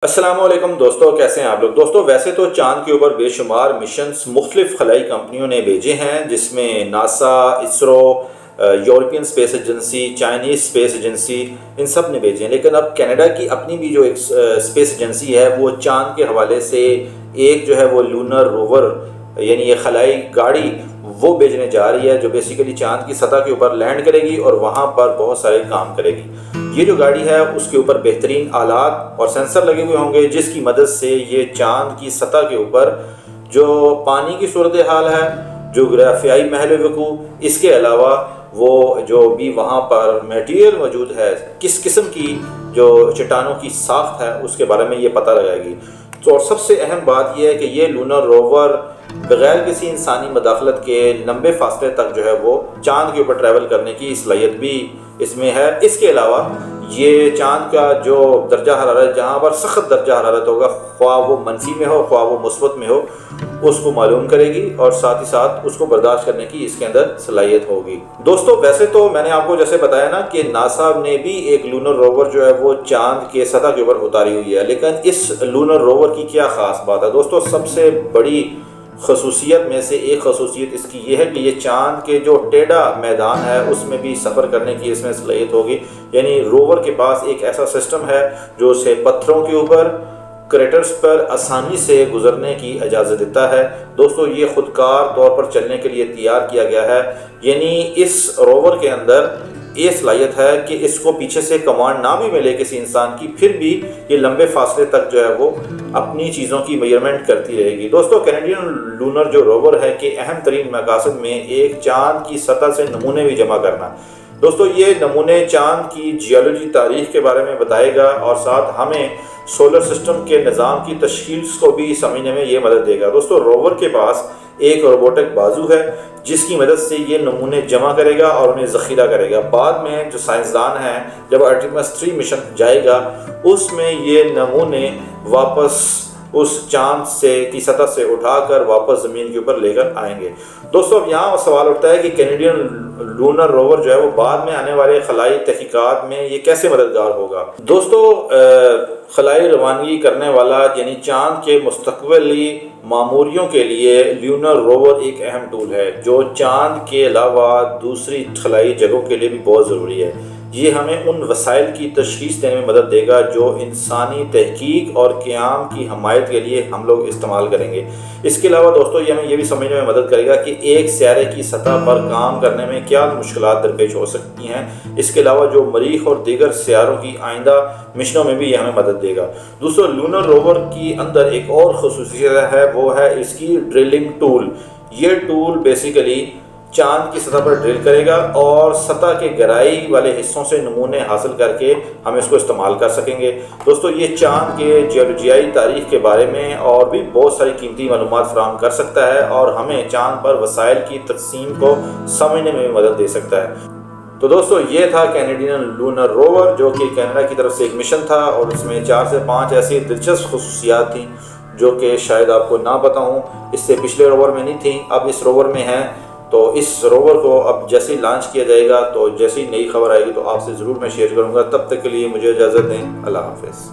السلام علیکم دوستو، کیسے ہیں آپ لوگ؟ دوستو ویسے تو چاند کے اوپر بے شمار مشنز مختلف خلائی کمپنیوں نے بھیجے ہیں، جس میں NASA, ISRO, European space agency, Chinese space agency, ان سب نے بھیجے ہیں۔ لیکن اب کینیڈا کی اپنی بھی جو ایک اسپیس ایجنسی ہے، وہ چاند کے حوالے سے ایک جو ہے وہ لونر روور یعنی یہ خلائی گاڑی وہ بھیجنے جا رہی ہے، جو بیسیکلی چاند کی سطح کے اوپر لینڈ کرے گی اور وہاں پر بہت سارے کام کرے گی۔ یہ جو گاڑی ہے اس کے اوپر بہترین آلات اور سینسر لگے ہوئے ہوں گے، جس کی مدد سے یہ چاند کی سطح کے اوپر جو پانی کی صورتحال ہے، جغرافیائی محل وقوع، اس کے علاوہ وہ جو بھی وہاں پر میٹیریل موجود ہے، کس قسم کی جو چٹانوں کی ساخت ہے، اس کے بارے میں یہ پتہ لگائے گی۔ تو اور سب سے اہم بات یہ ہے کہ یہ لونر روور بغیر کسی انسانی مداخلت کے لمبے فاصلے تک جو ہے وہ چاند کے اوپر ٹریول کرنے کی صلاحیت بھی اس میں ہے۔ اس کے علاوہ یہ چاند کا جو درجہ حرارت، جہاں پر سخت درجہ حرارت ہوگا، خواہ وہ منفی میں ہو خواہ وہ مثبت میں ہو، اس کو معلوم کرے گی اور ساتھ ہی ساتھ اس کو برداشت کرنے کی اس کے اندر صلاحیت ہوگی۔ دوستو ویسے تو میں نے آپ کو جیسے بتایا نا کہ ناسا نے بھی ایک لونر روور جو ہے وہ چاند کے سطح کے اوپر اتاری ہوئی ہے، لیکن اس لونر روور کی کیا خاص بات ہے؟ دوستو سب سے بڑی خصوصیت میں سے ایک خصوصیت اس کی یہ ہے کہ یہ چاند کے جو ٹیڑھا میدان ہے اس میں بھی سفر کرنے کی اس میں صلاحیت ہوگی۔ یعنی روور کے پاس ایک ایسا سسٹم ہے جو اسے پتھروں کے اوپر، کریٹرز پر آسانی سے گزرنے کی اجازت دیتا ہے۔ دوستو یہ خودکار طور پر چلنے کے لیے تیار کیا گیا ہے، یعنی اس روور کے اندر یہ صلاحیت ہے کہ اس کو پیچھے سے کمانڈ نہ بھی ملے کسی انسان کی، پھر بھی یہ لمبے فاصلے تک جو ہے وہ اپنی چیزوں کی میجرمنٹ کرتی رہے گی۔ دوستو کینیڈین لونر جو روور ہے کہ اہم ترین مقاصد میں ایک چاند کی سطح سے نمونے بھی جمع کرنا۔ دوستو یہ نمونے چاند کی جیولوجی تاریخ کے بارے میں بتائے گا اور ساتھ ہمیں سولر سسٹم کے نظام کی تشکیل کو بھی سمجھنے میں یہ مدد دے گا۔ دوستو روور کے پاس ایک روبوٹک بازو ہے جس کی مدد سے یہ نمونے جمع کرے گا اور انہیں ذخیرہ کرے گا۔ بعد میں جو سائنسدان ہیں، جب آرٹیمس 3 مشن جائے گا، اس میں یہ نمونے واپس اس چاند کی سطح سے اٹھا کر واپس زمین کے اوپر لے کر آئیں گے۔ دوستو اب یہاں سوال اٹھتا ہے کہ کینیڈین لونر روور جو ہے وہ بعد میں آنے والے خلائی تحقیقات میں یہ کیسے مددگار ہوگا؟ دوستو خلائی روانگی کرنے والا یعنی چاند کے مستقبلی ماموریوں کے لیے لونر روور ایک اہم ٹول ہے، جو چاند کے علاوہ دوسری خلائی جگہوں کے لیے بھی بہت ضروری ہے۔ یہ ہمیں ان وسائل کی تشخیص دینے میں مدد دے گا جو انسانی تحقیق اور قیام کی حمایت کے لیے ہم لوگ استعمال کریں گے۔ اس کے علاوہ دوستو یہ ہمیں یہ بھی سمجھنے میں مدد کرے گا کہ ایک سیارے کی سطح پر کام کرنے میں کیا مشکلات درپیش ہو سکتی ہیں۔ اس کے علاوہ جو مریخ اور دیگر سیاروں کی آئندہ مشنوں میں بھی یہ ہمیں مدد دے گا۔ دوستو لونر روور کی اندر ایک اور خصوصیت ہے، وہ ہے اس کی ڈرلنگ ٹول۔ یہ ٹول بیسیکلی چاند کی سطح پر ڈرل کرے گا اور سطح کے گہرائی والے حصوں سے نمونے حاصل کر کے ہم اس کو استعمال کر سکیں گے۔ دوستو یہ چاند کے جیولوجیائی تاریخ کے بارے میں اور بھی بہت ساری قیمتی معلومات فراہم کر سکتا ہے اور ہمیں چاند پر وسائل کی تقسیم کو سمجھنے میں بھی مدد دے سکتا ہے۔ تو دوستو یہ تھا کینیڈین لونر روور، جو کہ کینیڈا کی طرف سے ایک مشن تھا اور اس میں 4 سے 5 ایسی دلچسپ خصوصیات تھیں جو کہ شاید آپ کو نہ بتاؤں، اس سے پچھلے روور میں نہیں تھیں، اب اس روور میں ہیں۔ تو اس روور کو اب جیسے ہی لانچ کیا جائے گا تو جیسے ہی نئی خبر آئے گی تو آپ سے ضرور میں شیئر کروں گا۔ تب تک کے لیے مجھے اجازت دیں، اللہ حافظ۔